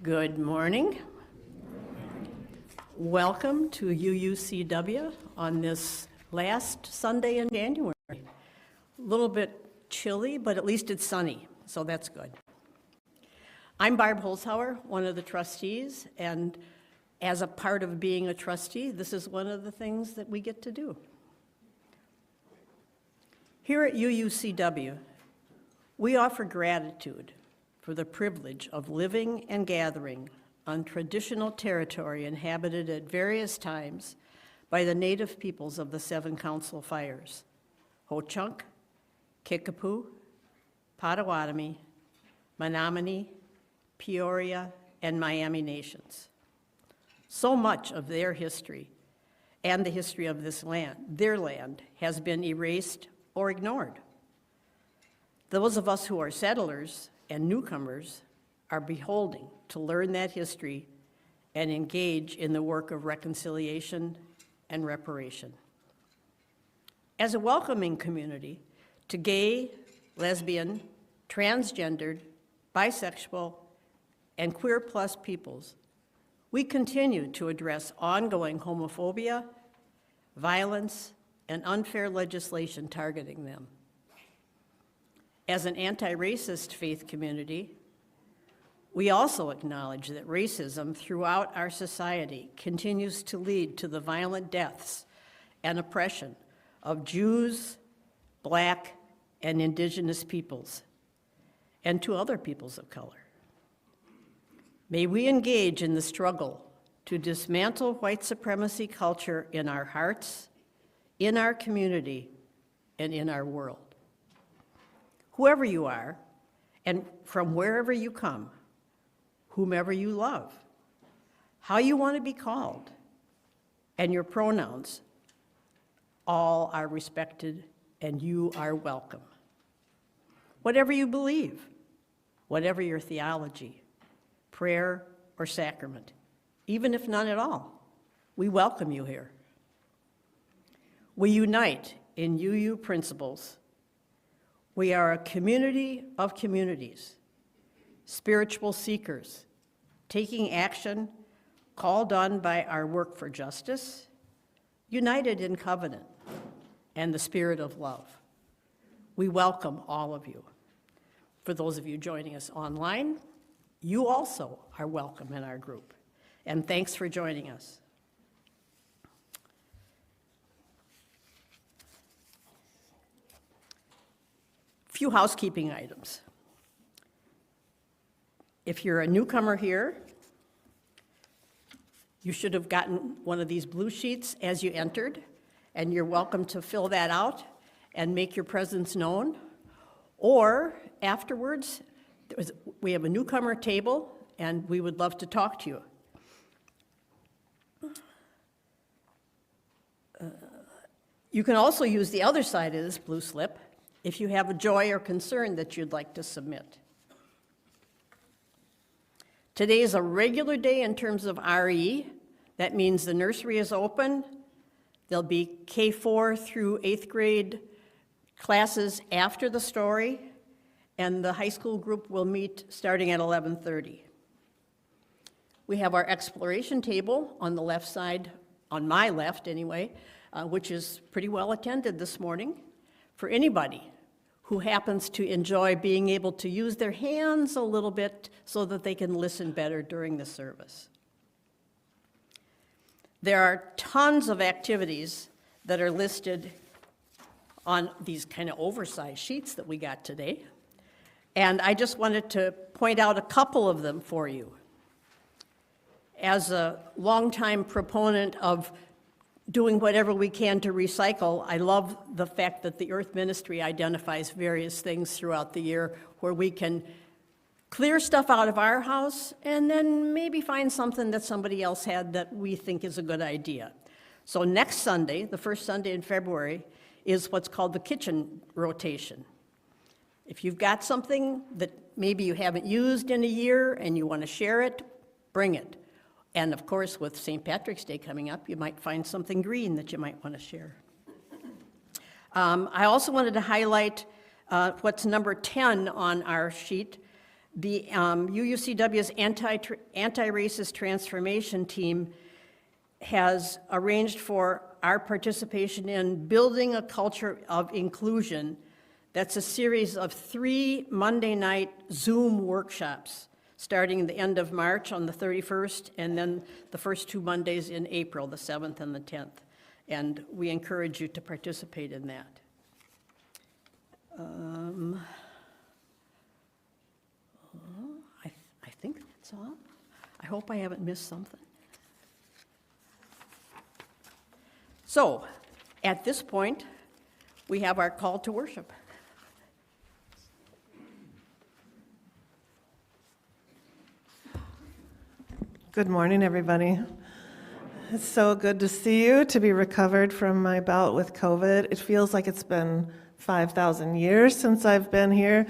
Good morning. Welcome to UUCW on this last Sunday in January. A little bit chilly, but at least it's sunny, so that's good. I'm Barb Holzhauer, one of the trustees, and as a part of being a trustee, this is one of the things that we get to do. Here at UUCW, we offer gratitude for the privilege of living and gathering on traditional territory inhabited at various times by the native peoples of the Seven Council Fires, Ho-Chunk, Kickapoo, Potawatomi, Menominee, Peoria, and Miami nations. So much of their history and the history of this land, their land, has been erased or ignored. Those of us who are settlers and newcomers are beholding to learn that history and engage in the work of reconciliation and reparation. As a welcoming community to gay, lesbian, transgendered, bisexual, and queer plus peoples, we continue to address ongoing homophobia, violence, and unfair legislation targeting them. As an anti-racist faith community, we also acknowledge that racism throughout our society continues to lead to the violent deaths and oppression of Jews, Black, and Indigenous peoples, and to other peoples of color. May we engage in the struggle to dismantle white supremacy culture in our hearts, in our community, and in our world. Whoever you are, and from wherever you come, whomever you love, how you want to be called, and your pronouns, all are respected and you are welcome. Whatever you believe, whatever your theology, prayer, or sacrament, even if none at all, we welcome you here. We unite in UU principles. We are a community of communities, spiritual seekers, taking action called on by our work for justice, united in covenant and the spirit of love. We welcome all of you. For those of you joining us online, you also are welcome in our group, and thanks for joining us. Few housekeeping items. If you're a newcomer here, you should have gotten one of these blue sheets as you entered, and you're welcome to fill that out and make your presence known. Or afterwards, we have a newcomer table, and we would love to talk to you. You can also use the other side of this blue slip if you have a joy or concern that you'd like to submit. Today is a regular day in terms of RE. That means the nursery is open. There'll be K4 through 8th grade classes after the story, and the high school group will meet starting at 11:30. We have our exploration table on the left side, on my left anyway, which is pretty well attended this morning. For anybody who happens to enjoy being able to use their hands a little bit so that they can listen better during the service. There are tons of activities that are listed on these kind of oversized sheets that we got today, and I just wanted to point out a couple of them for you. As a longtime proponent of doing whatever we can to recycle, I love the fact that the Earth Ministry identifies various things throughout the year where we can clear stuff out of our house and then maybe find something that somebody else had that we think is a good idea. So next Sunday, the first Sunday in February, is what's called the kitchen rotation. If you've got something that maybe you haven't used in a year and you want to share it, bring it. And of course, with St. Patrick's Day coming up, you might find something green that you might want to share. I also wanted to highlight what's number 10 on our sheet, The UUCW's anti-racist transformation team has arranged for our participation in Building a Culture of Inclusion. That's a series of 3 Monday night Zoom workshops, starting the end of March on the 31st, and then the first 2 Mondays in April, the 7th and the 10th. And we encourage you to participate in that. I think that's all. I hope I haven't missed something. So, at this point, we have our call to worship. Good morning, everybody. It's so good to see you, to be recovered from my bout with COVID. It feels like it's been 5,000 years since I've been here.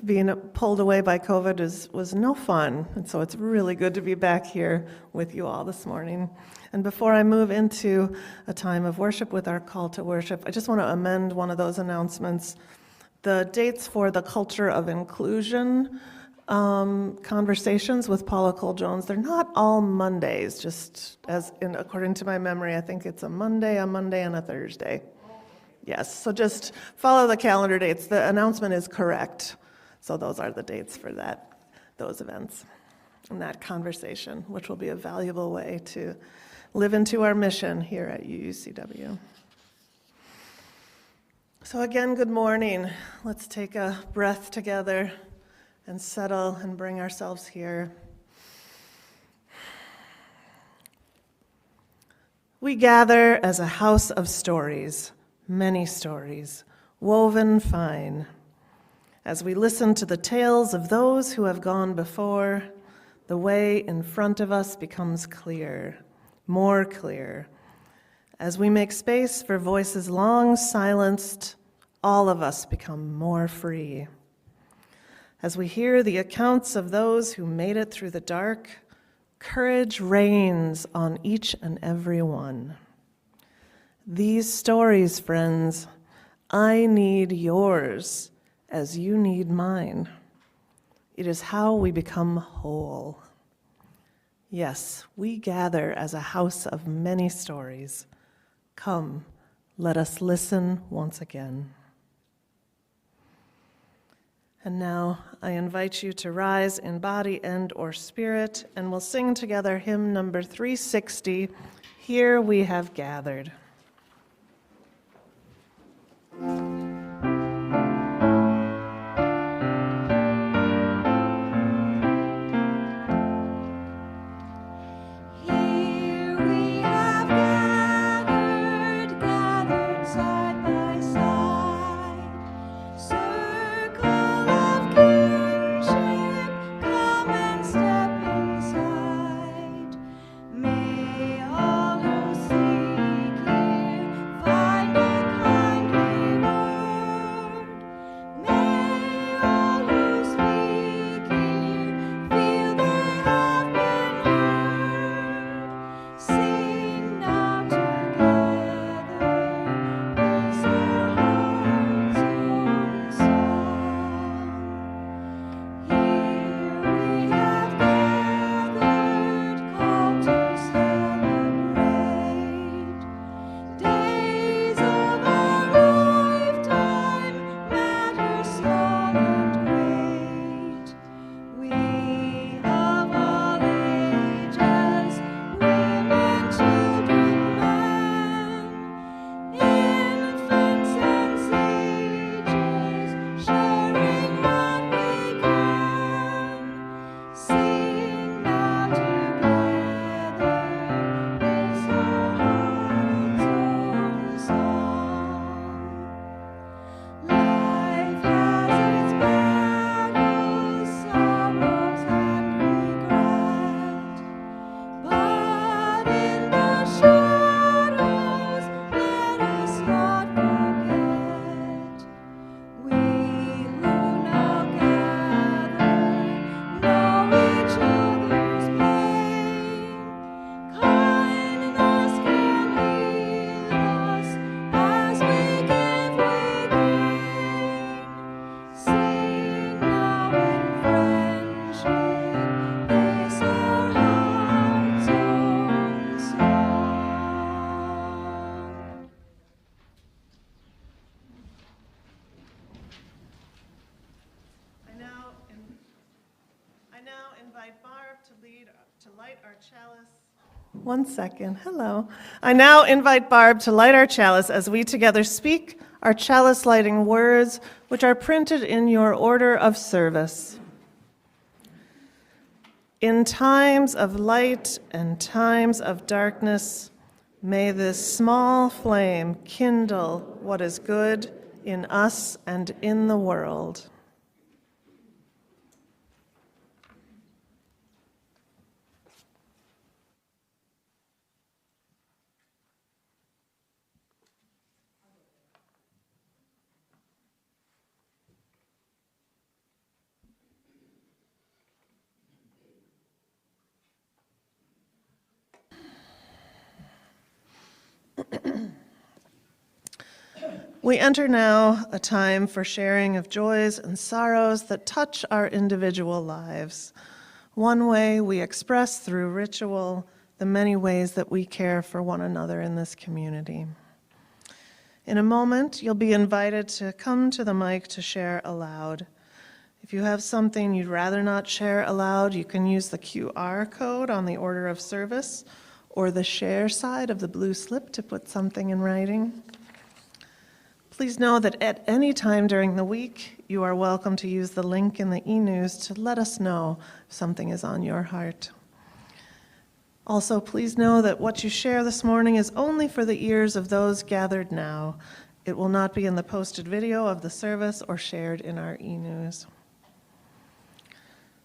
Being pulled away by COVID was no fun, and so it's really good to be back here with you all this morning. And before I move into a time of worship with our call to worship, I just want to amend one of those announcements. The dates for the Culture of Inclusion conversations with Paula Cole-Jones, they're not all Mondays, just according to my memory. I think it's a Monday, and a Thursday. Yes, so just follow the calendar dates. The announcement is correct. So those are the dates for those events and that conversation, which will be a valuable way to live into our mission here at UUCW. So again, good morning. Let's take a breath together and settle and bring ourselves here. We gather as a house of stories, many stories, woven fine. As we listen to the tales of those who have gone before, the way in front of us becomes clear, more clear. As we make space for voices long silenced, all of us become more free. As we hear the accounts of those who made it through the dark, courage reigns on each and every one. These stories, friends, I need yours as you need mine. It is how we become whole. Yes, we gather as a house of many stories. Come, let us listen once again. And now I invite you to rise in body and or spirit, and we'll sing together hymn number 360, Here We Have Gathered. May all who seek invite Barb to light our chalice. One second. Hello. I now invite Barb to light our chalice as we together speak our chalice lighting words, which are printed in your order of service. In times of light and times of darkness, may this small flame kindle what is good in us and in the world. We enter now a time for sharing of joys and sorrows that touch our individual lives. One way we express through ritual the many ways that we care for one another in this community. In a moment, you'll be invited to come to the mic to share aloud. If you have something you'd rather not share aloud, you can use the QR code on the order of service or the share side of the blue slip to put something in writing. Please know that at any time during the week, you are welcome to use the link in the e-news to let us know if something is on your heart. Also, please know that what you share this morning is only for the ears of those gathered now. It will not be in the posted video of the service or shared in our e-news.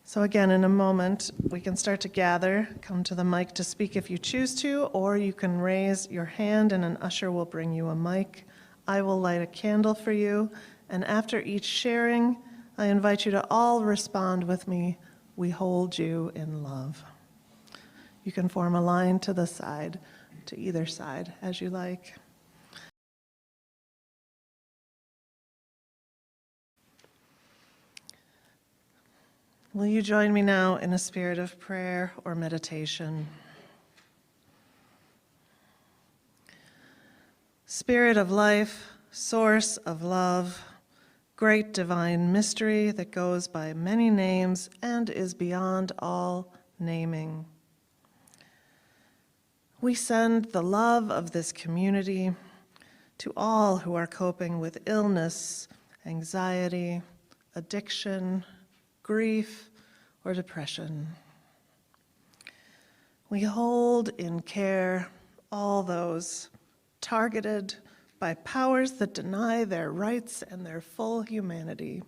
So again, in a moment, we can start to gather. Come to the mic to speak if you choose to, or you can raise your hand and an usher will bring you a mic. I will light a candle for you, and after each sharing, I invite you to all respond with me, "We hold you in love." You can form a line to the side, to either side, as you like. Will you join me now in a spirit of prayer or meditation? Spirit of life, source of love, great divine mystery that goes by many names and is beyond all naming. We send the love of this community to all who are coping with illness, anxiety, addiction, grief, or depression. We hold in care all those targeted by powers that deny their rights and their full humanity.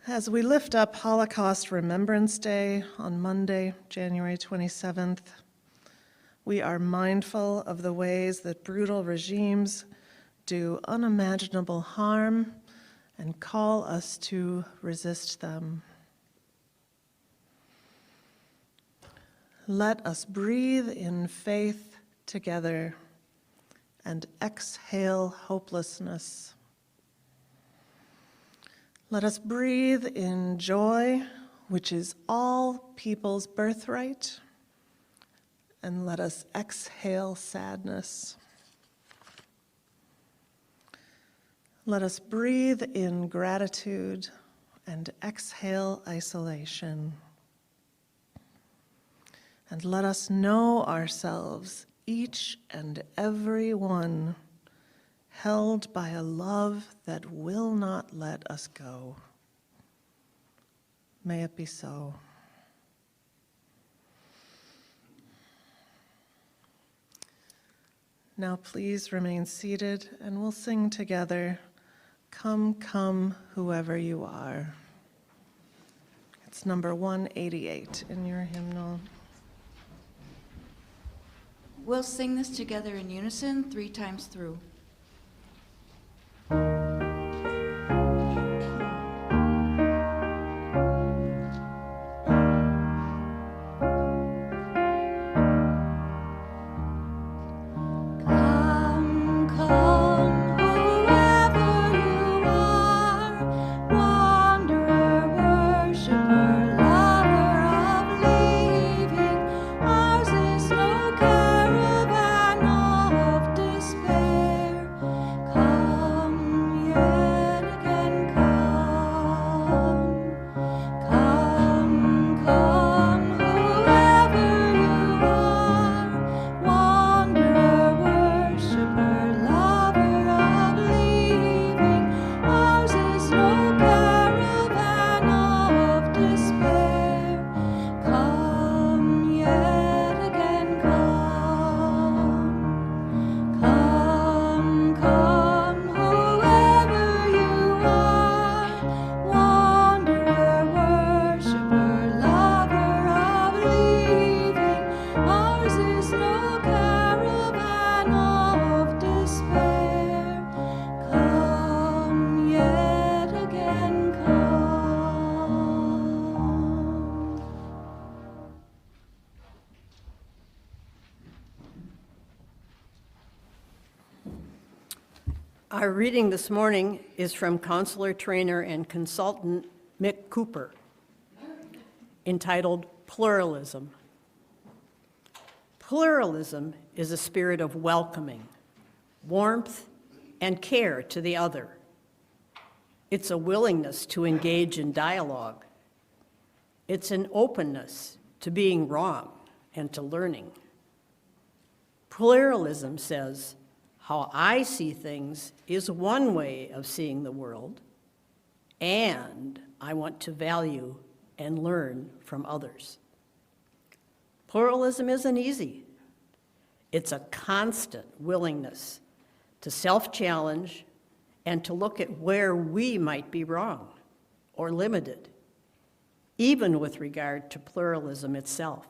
As we lift up Holocaust Remembrance Day on Monday, January 27th, we are mindful of the ways that brutal regimes do unimaginable harm and call us to resist them. Let us breathe in faith together and exhale hopelessness. Let us breathe in joy, which is all people's birthright, and let us exhale sadness. Let us breathe in gratitude and exhale isolation. And let us know ourselves, each and every one, held by a love that will not let us go. May it be so. Now please remain seated and we'll sing together, "Come, Come, Whoever You Are." It's number 188 in your hymnal. We'll sing this together in unison 3 times through. Our reading this morning is from counselor, trainer, and consultant Mick Cooper, entitled Pluralism. Pluralism is a spirit of welcoming, warmth, and care to the other. It's a willingness to engage in dialogue. It's an openness to being wrong and to learning. Pluralism says, how I see things is one way of seeing the world, and I want to value and learn from others. Pluralism isn't easy. It's a constant willingness to self-challenge and to look at where we might be wrong or limited, even with regard to pluralism itself.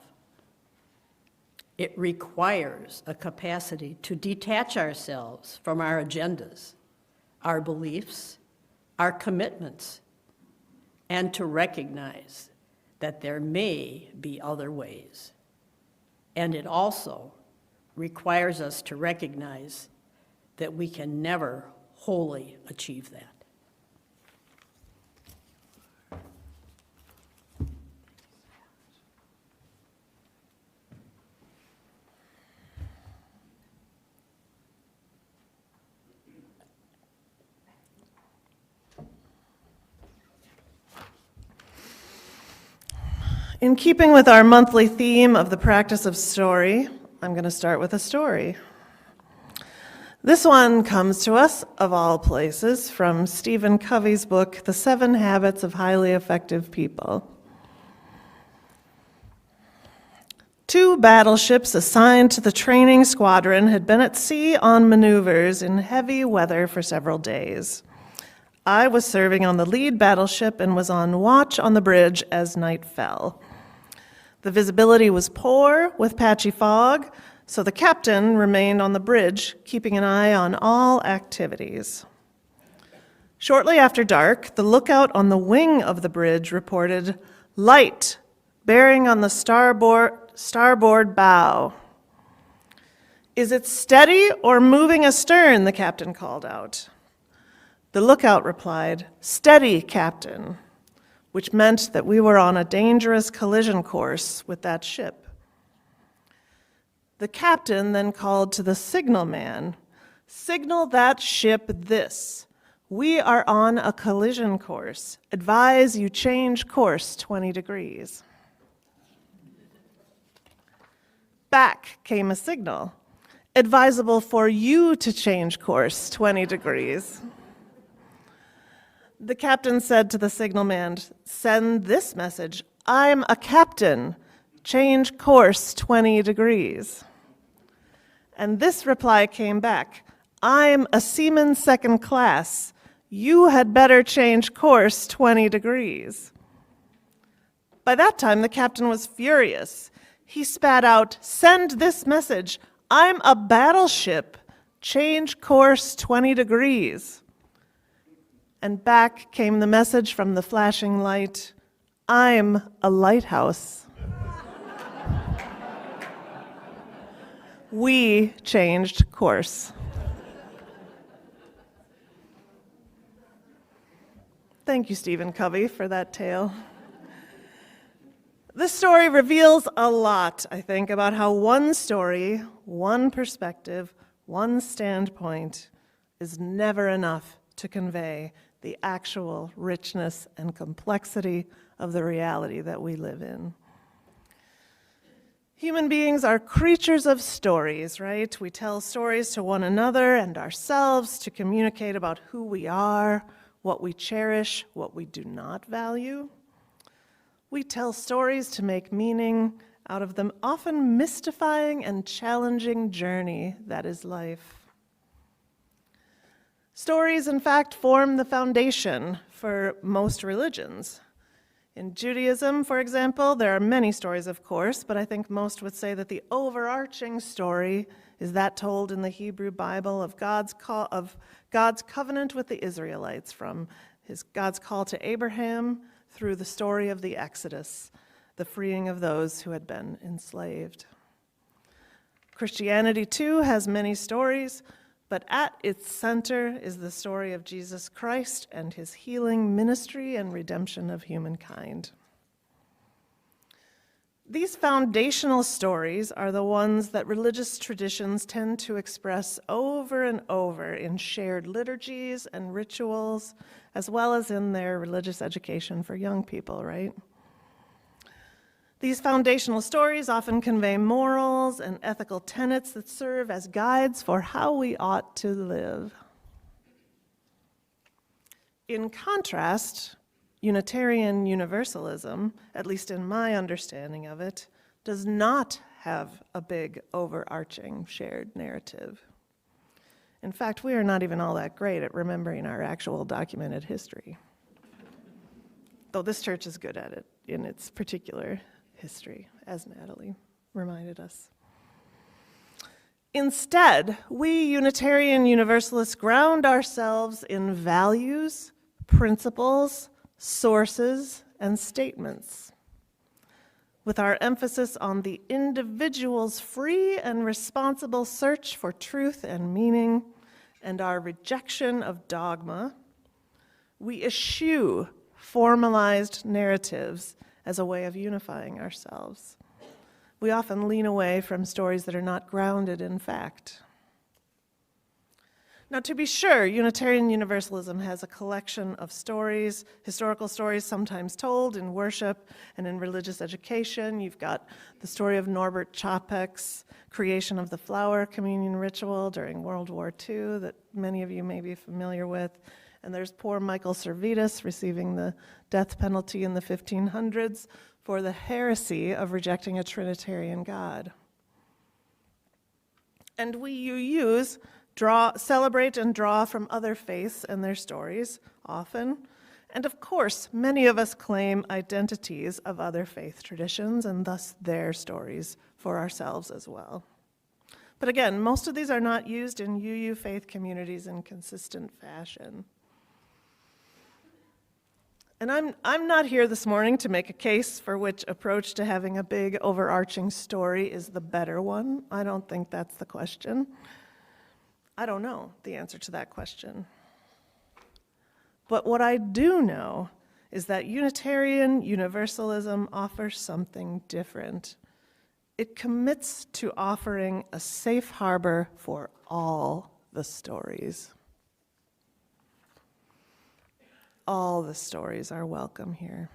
It requires a capacity to detach ourselves from our agendas, our beliefs, our commitments, and to recognize that there may be other ways. And it also requires us to recognize that we can never wholly achieve that. In keeping with our monthly theme of the practice of story, I'm going to start with a story. This one comes to us, of all places, from Stephen Covey's book, The 7 Habits of Highly Effective People. 2 battleships assigned to the training squadron had been at sea on maneuvers in heavy weather for several days. I was serving on the lead battleship and was on watch on the bridge as night fell. The visibility was poor with patchy fog, so the captain remained on the bridge, keeping an eye on all activities. Shortly after dark, the lookout on the wing of the bridge reported, "Light, bearing on the starboard bow." "Is it steady or moving astern?" the captain called out. The lookout replied, "Steady, Captain," which meant that we were on a dangerous collision course with that ship. The captain then called to the signalman, "Signal that ship this. We are on a collision course. Advise you change course 20 degrees. Back came a signal. "Advisable for you to change course 20 degrees. The captain said to the signalman, "Send this message. I'm a captain. Change course 20 degrees. And this reply came back, "I'm a seaman second class. You had better change course 20 degrees. By that time, the captain was furious. He spat out, "Send this message. I'm a battleship. Change course 20 degrees. And back came the message from the flashing light, "I'm a lighthouse." We changed course. Thank you, Stephen Covey, for that tale. This story reveals a lot, I think, about how one story, one perspective, one standpoint is never enough to convey the actual richness and complexity of the reality that we live in. Human beings are creatures of stories, right? We tell stories to one another and ourselves to communicate about who we are, what we cherish, what we do not value. We tell stories to make meaning out of the often mystifying and challenging journey that is life. Stories, in fact, form the foundation for most religions. In Judaism, for example, there are many stories, of course, but I think most would say that the overarching story is that told in the Hebrew Bible of God's covenant with the Israelites, from God's call to Abraham through the story of the Exodus, the freeing of those who had been enslaved. Christianity, too, has many stories, but at its center is the story of Jesus Christ and his healing ministry and redemption of humankind. These foundational stories are the ones that religious traditions tend to express over and over in shared liturgies and rituals, as well as in their religious education for young people, right? These foundational stories often convey morals and ethical tenets that serve as guides for how we ought to live. In contrast, Unitarian Universalism, at least in my understanding of it, does not have a big overarching shared narrative. In fact, we are not even all that great at remembering our actual documented history, though this church is good at it in its particular history, as Natalie reminded us. Instead, we Unitarian Universalists ground ourselves in values, principles, sources, and statements, with our emphasis on the individual's free and responsible search for truth and meaning, and our rejection of dogma. We eschew formalized narratives as a way of unifying ourselves. We often lean away from stories that are not grounded in fact. Now, to be sure, Unitarian Universalism has a collection of stories, historical stories sometimes told in worship and in religious education. You've got the story of Norbert Čapek's creation of the flower communion ritual during World War II that many of you may be familiar with. And there's poor Michael Servetus receiving the death penalty in the 1500s for the heresy of rejecting a Trinitarian God. And we UUs celebrate and draw from other faiths and their stories often. And of course, many of us claim identities of other faith traditions and thus their stories for ourselves as well. But again, most of these are not used in UU faith communities in consistent fashion. And I'm not here this morning to make a case for which approach to having a big overarching story is the better one. I don't think that's the question. I don't know the answer to that question. But what I do know is that Unitarian Universalism offers something different. It commits to offering a safe harbor for all the stories. All the stories are welcome here.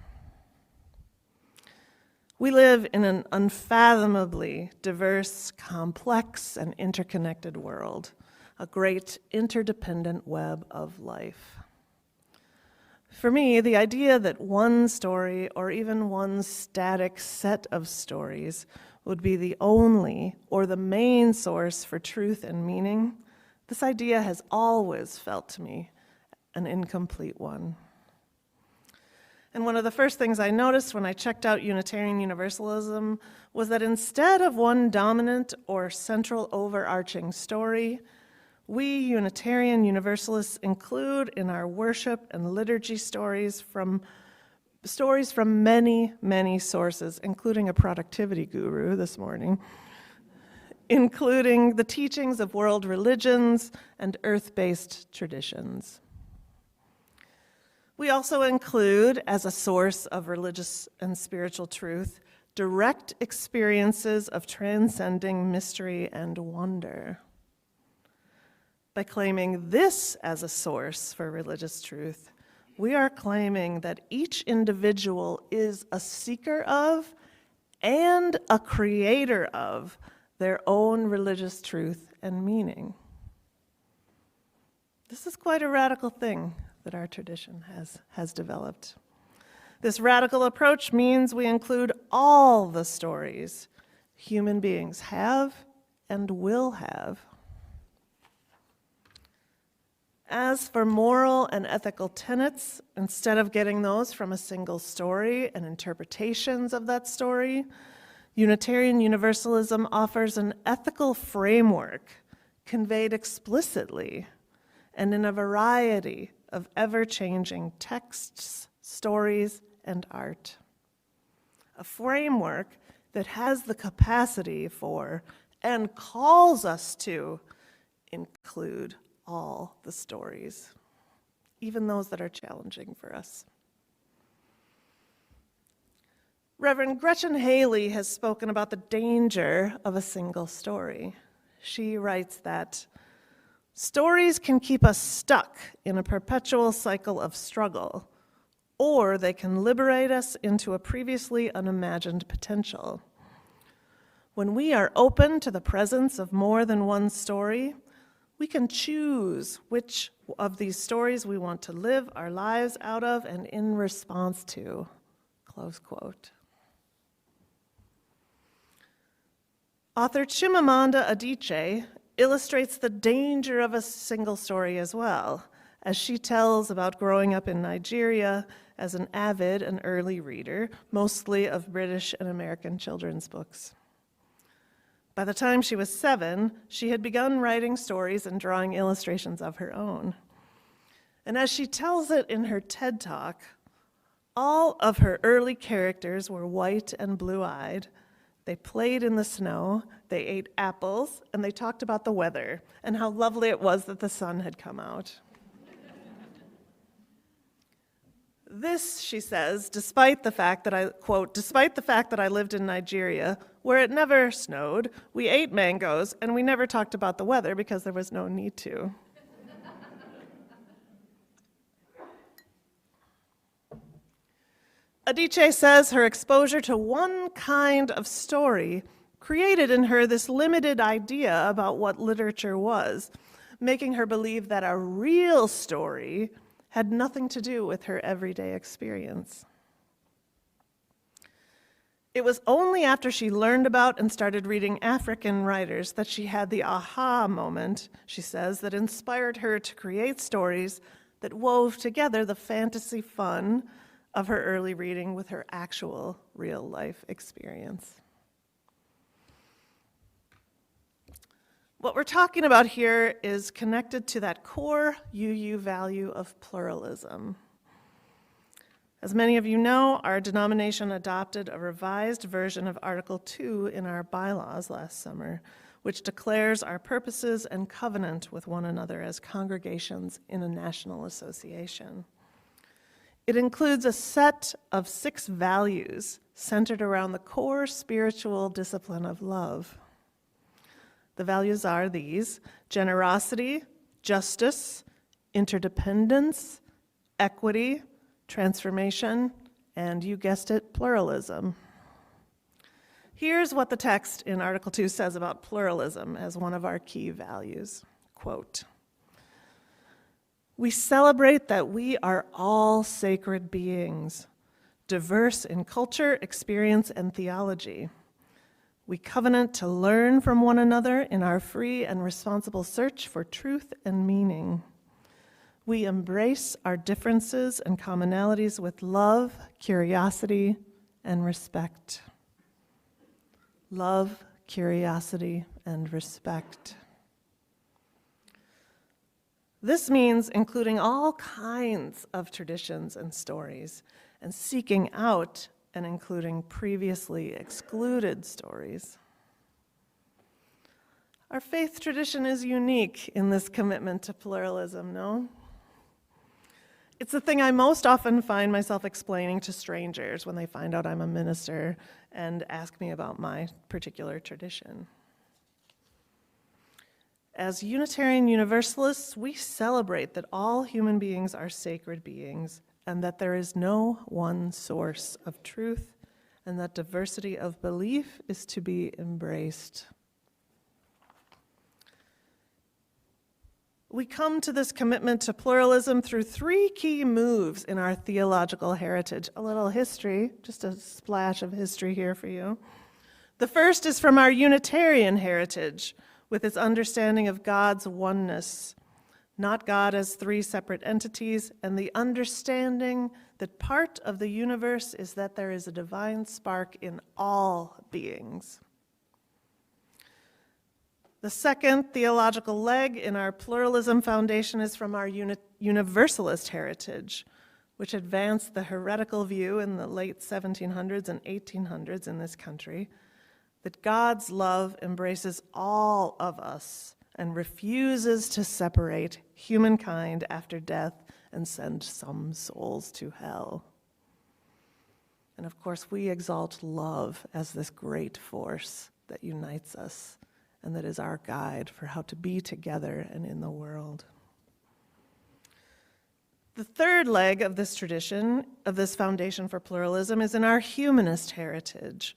We live in an unfathomably diverse, complex, and interconnected world, a great interdependent web of life. For me, the idea that one story or even one static set of stories would be the only or the main source for truth and meaning, this idea has always felt to me an incomplete one. And one of the first things I noticed when I checked out Unitarian Universalism was that instead of one dominant or central overarching story, we Unitarian Universalists include in our worship and liturgy stories from many, many sources, including a productivity guru this morning, including the teachings of world religions and earth-based traditions. We also include, as a source of religious and spiritual truth, direct experiences of transcending mystery and wonder. By claiming this as a source for religious truth, we are claiming that each individual is a seeker of and a creator of their own religious truth and meaning. This is quite a radical thing that our tradition has developed. This radical approach means we include all the stories human beings have and will have. As for moral and ethical tenets, instead of getting those from a single story and interpretations of that story, Unitarian Universalism offers an ethical framework conveyed explicitly and in a variety of ever-changing texts, stories, and art. A framework that has the capacity for and calls us to include all the stories, even those that are challenging for us. Reverend Gretchen Haley has spoken about the danger of a single story. She writes that stories can keep us stuck in a perpetual cycle of struggle, or they can liberate us into a previously unimagined potential. When we are open to the presence of more than one story, we can choose which of these stories we want to live our lives out of and in response to, close quote. Author Chimamanda Adichie illustrates the danger of a single story as well, as she tells about growing up in Nigeria as an avid and early reader, mostly of British and American children's books. By the time she was 7, she had begun writing stories and drawing illustrations of her own. And as she tells it in her TED Talk, all of her early characters were white and blue-eyed. They played in the snow, they ate apples, and they talked about the weather and how lovely it was that the sun had come out. This, she says, despite the fact that I, quote, despite the fact that I lived in Nigeria, where it never snowed, we ate mangoes, and we never talked about the weather because there was no need to. Adichie says her exposure to one kind of story created in her this limited idea about what literature was, making her believe that a real story had nothing to do with her everyday experience. It was only after she learned about and started reading African writers that she had the aha moment, she says, that inspired her to create stories that wove together the fantasy fun of her early reading with her actual real-life experience. What we're talking about here is connected to that core UU value of pluralism. As many of you know, our denomination adopted a revised version of Article 2 in our bylaws last summer, which declares our purposes and covenant with one another as congregations in a national association. It includes a set of 6 values centered around the core spiritual discipline of love. The values are these: generosity, justice, interdependence, equity, transformation, and you guessed it, pluralism. Here's what the text in Article 2 says about pluralism as one of our key values. Quote, "We celebrate that we are all sacred beings, diverse in culture, experience, and theology. We covenant to learn from one another in our free and responsible search for truth and meaning. We embrace our differences and commonalities with love, curiosity, and respect." Love, curiosity, and respect. This means including all kinds of traditions and stories, and seeking out and including previously excluded stories. Our faith tradition is unique in this commitment to pluralism, no? It's the thing I most often find myself explaining to strangers when they find out I'm a minister and ask me about my particular tradition. As Unitarian Universalists, we celebrate that all human beings are sacred beings and that there is no one source of truth and that diversity of belief is to be embraced. We come to this commitment to pluralism through 3 key moves in our theological heritage. A little history, just a splash of history here for you. The first is from our Unitarian heritage, with its understanding of God's oneness, not God as 3 separate entities, and the understanding that part of the universe is that there is a divine spark in all beings. The second theological leg in our pluralism foundation is from our Universalist heritage, which advanced the heretical view in the late 1700s and 1800s in this country that God's love embraces all of us and refuses to separate humankind after death and send some souls to hell. And of course, we exalt love as this great force that unites us and that is our guide for how to be together and in the world. The third leg of this tradition, of this foundation for pluralism, is in our humanist heritage.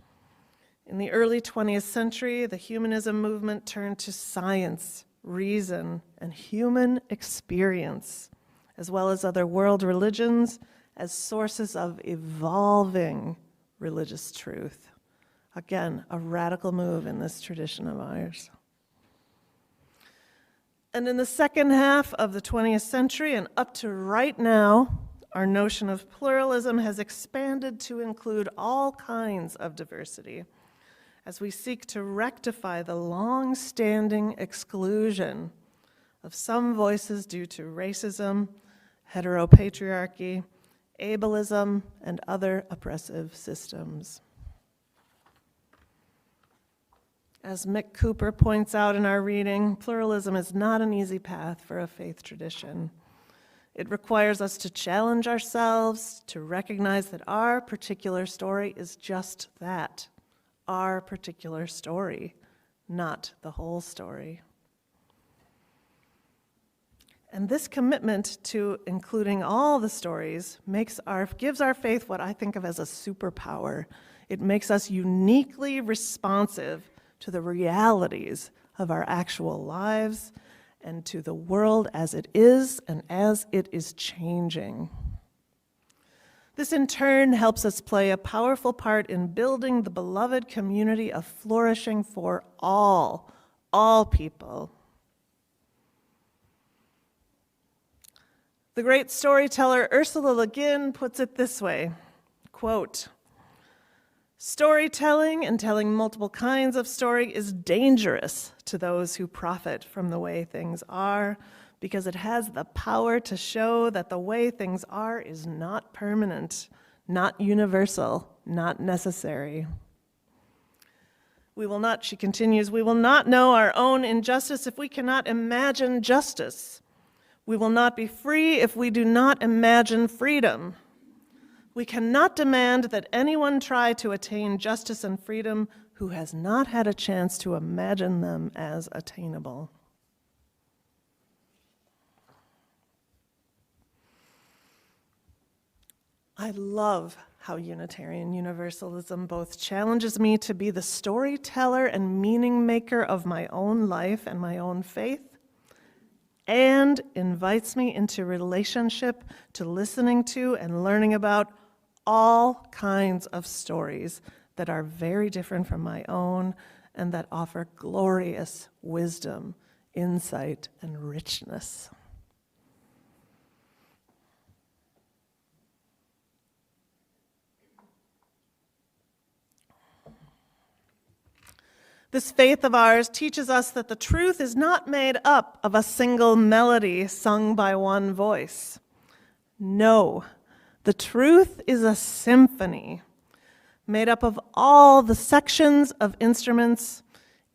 In the early 20th century, the humanism movement turned to science, reason, and human experience, as well as other world religions, as sources of evolving religious truth. Again, a radical move in this tradition of ours. And in the second half of the 20th century and up to right now, our notion of pluralism has expanded to include all kinds of diversity as we seek to rectify the long-standing exclusion of some voices due to racism, heteropatriarchy, ableism, and other oppressive systems. As Mick Cooper points out in our reading, pluralism is not an easy path for a faith tradition. It requires us to challenge ourselves, to recognize that our particular story is just that, our particular story, not the whole story. And this commitment to including all the stories gives our faith what I think of as a superpower. It makes us uniquely responsive to the realities of our actual lives and to the world as it is and as it is changing. This in turn helps us play a powerful part in building the beloved community of flourishing for all people. The great storyteller Ursula Le Guin puts it this way, quote, "Storytelling and telling multiple kinds of story is dangerous to those who profit from the way things are, because it has the power to show that the way things are is not permanent, not universal, not necessary. We will not," she continues, "we will not know our own injustice if we cannot imagine justice. We will not be free if we do not imagine freedom. We cannot demand that anyone try to attain justice and freedom who has not had a chance to imagine them as attainable." I love how Unitarian Universalism both challenges me to be the storyteller and meaning maker of my own life and my own faith, and invites me into relationship to listening to and learning about all kinds of stories that are very different from my own and that offer glorious wisdom, insight, and richness. This faith of ours teaches us that the truth is not made up of a single melody sung by one voice. No, the truth is a symphony made up of all the sections of instruments,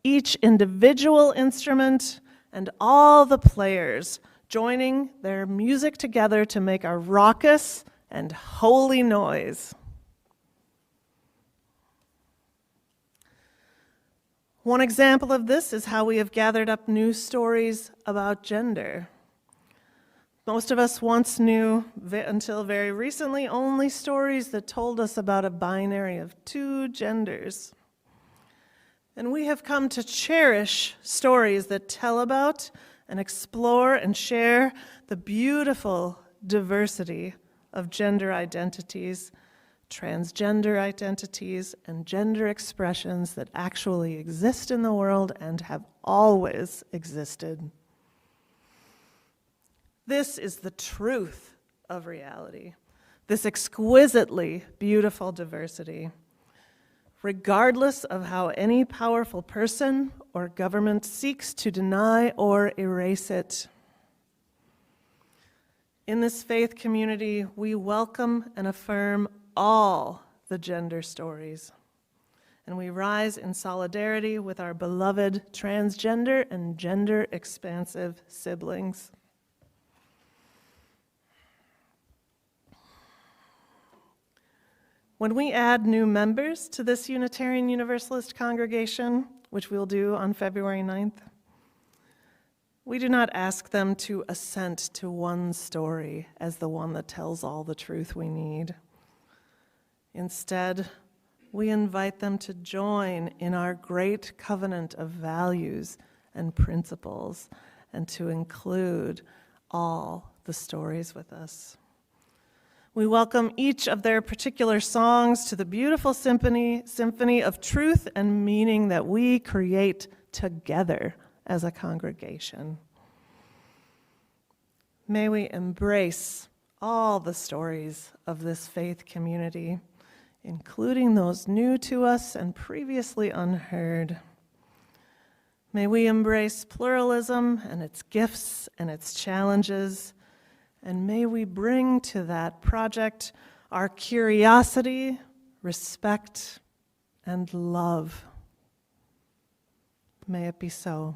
each individual instrument, and all the players joining their music together to make a raucous and holy noise. One example of this is how we have gathered up new stories about gender. Most of us once knew, until very recently, only stories that told us about a binary of two genders. And we have come to cherish stories that tell about and explore and share the beautiful diversity of gender identities, transgender identities, and gender expressions that actually exist in the world and have always existed. This is the truth of reality, this exquisitely beautiful diversity, regardless of how any powerful person or government seeks to deny or erase it. In this faith community, we welcome and affirm all the gender stories. and we rise in solidarity with our beloved transgender and gender-expansive siblings. When we add new members to this Unitarian Universalist congregation, which we'll do on February 9th, we do not ask them to assent to one story as the one that tells all the truth we need. Instead, we invite them to join in our great covenant of values and principles and to include all the stories with us. We welcome each of their particular songs to the beautiful symphony of truth and meaning that we create together as a congregation. May we embrace all the stories of this faith community, including those new to us and previously unheard. May we embrace pluralism and its gifts and its challenges, and may we bring to that project our curiosity, respect, and love. May it be so.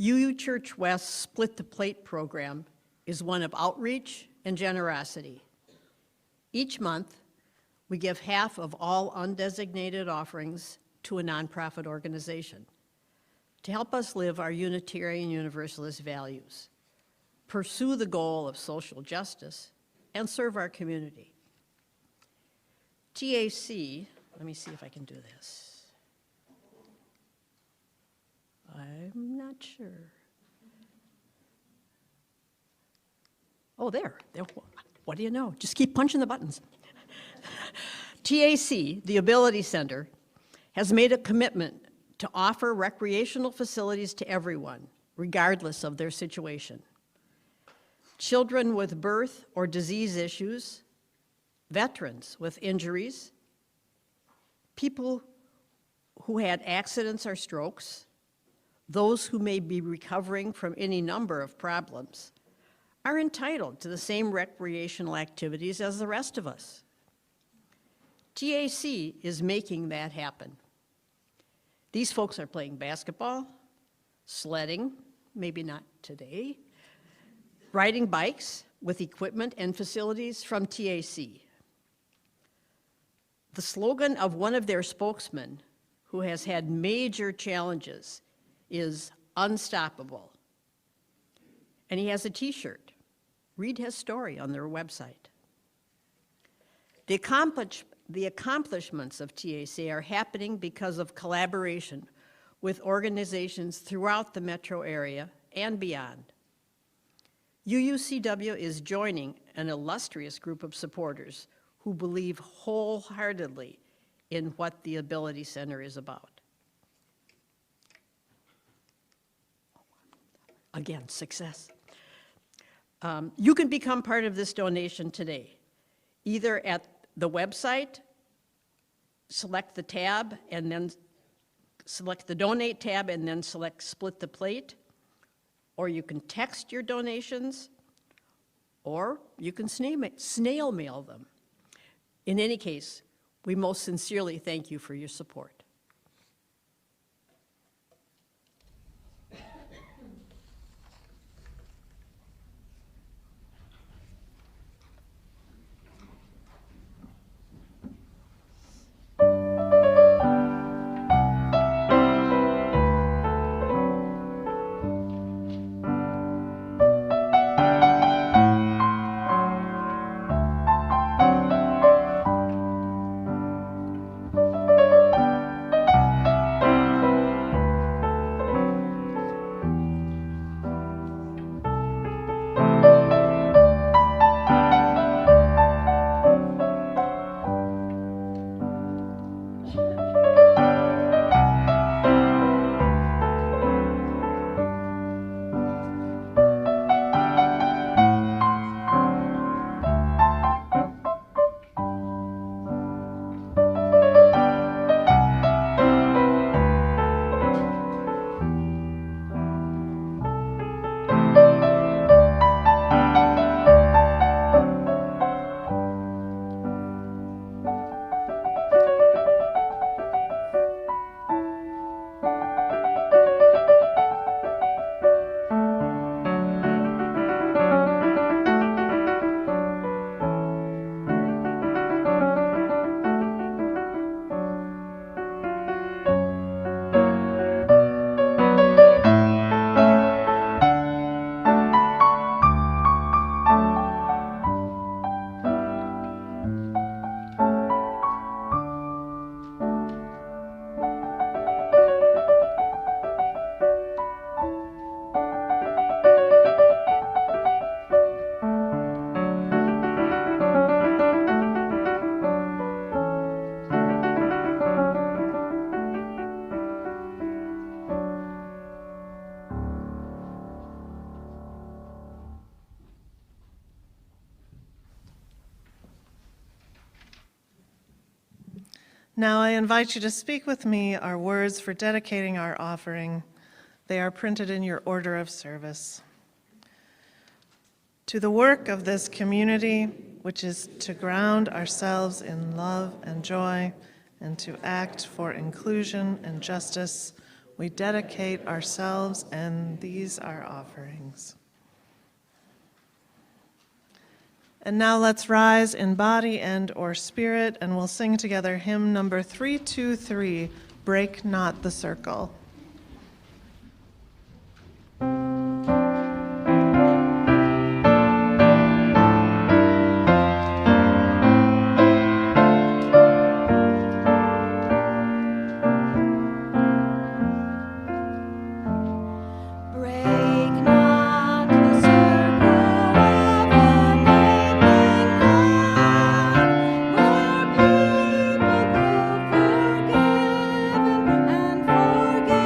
UU Church West's Split the Plate program is one of outreach and generosity. Each month, we give half of all undesignated offerings to a nonprofit organization to help us live our Unitarian Universalist values, pursue the goal of social justice, and serve our community. TAC, let me see if I can do this. I'm not sure. Oh, there. What do you know? Just keep punching the buttons. TAC, the Ability Center, has made a commitment to offer recreational facilities to everyone, regardless of their situation. Children with birth or disease issues, veterans with injuries, people who had accidents or strokes, those who may be recovering from any number of problems, are entitled to the same recreational activities as the rest of us. TAC is making that happen. These folks are playing basketball, sledding, maybe not today, riding bikes with equipment and facilities from TAC. The slogan of one of their spokesmen, who has had major challenges, is unstoppable. And he has a t-shirt. Read his story on their website. The accomplishments of TAC are happening because of collaboration with organizations throughout the metro area and beyond. UUCW is joining an illustrious group of supporters who believe wholeheartedly in what the Ability Center is about. Again, success. You can become part of this donation today, either at the website, select the tab, and then select the Donate tab, and then select Split the Plate, or you can text your donations, or you can snail mail them. In any case, we most sincerely thank you for your support. Now I invite you to speak with me our words for dedicating our offering. They are printed in your order of service. To the work of this community, which is to ground ourselves in love and joy and to act for inclusion and justice, we dedicate ourselves, and these are offerings. And now let's rise in body and or spirit, and we'll sing together hymn number 323, Break Not the Circle. Forgiven and forget.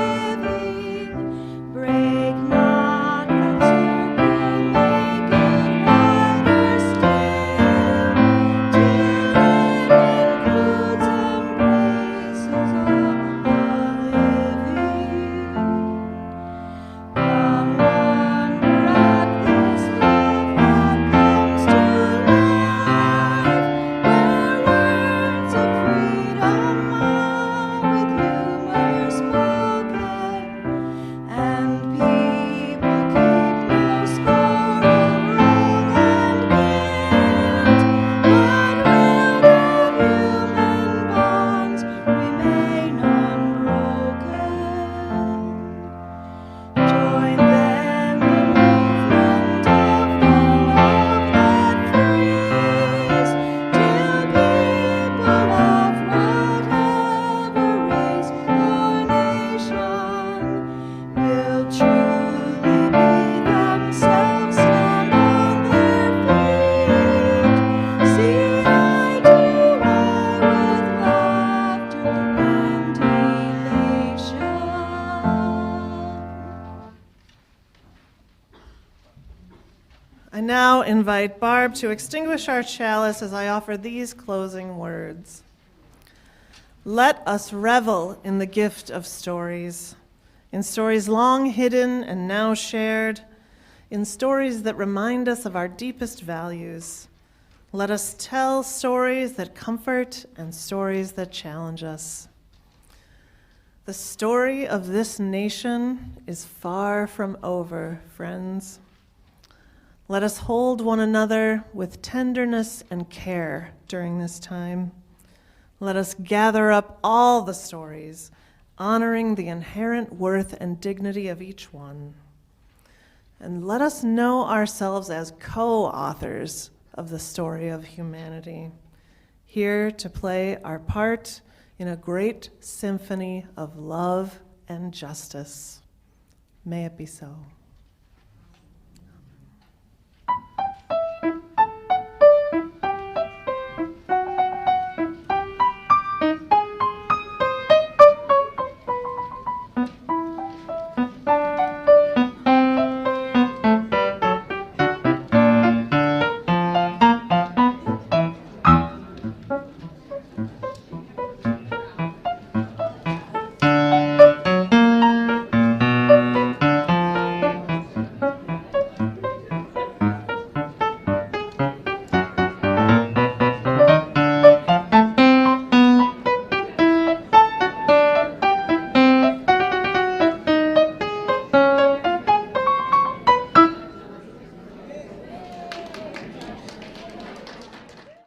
now invite Barb to extinguish our chalice as I offer these closing words. Let us revel in the gift of stories, in stories long hidden and now shared, in stories that remind us of our deepest values. Let us tell stories that comfort and stories that challenge us. The story of this nation is far from over, friends. Let us hold one another with tenderness and care during this time. Let us gather up all the stories, honoring the inherent worth and dignity of each one. And let us know ourselves as co-authors of the story of humanity, here to play our part in a great symphony of love and justice. May it be so.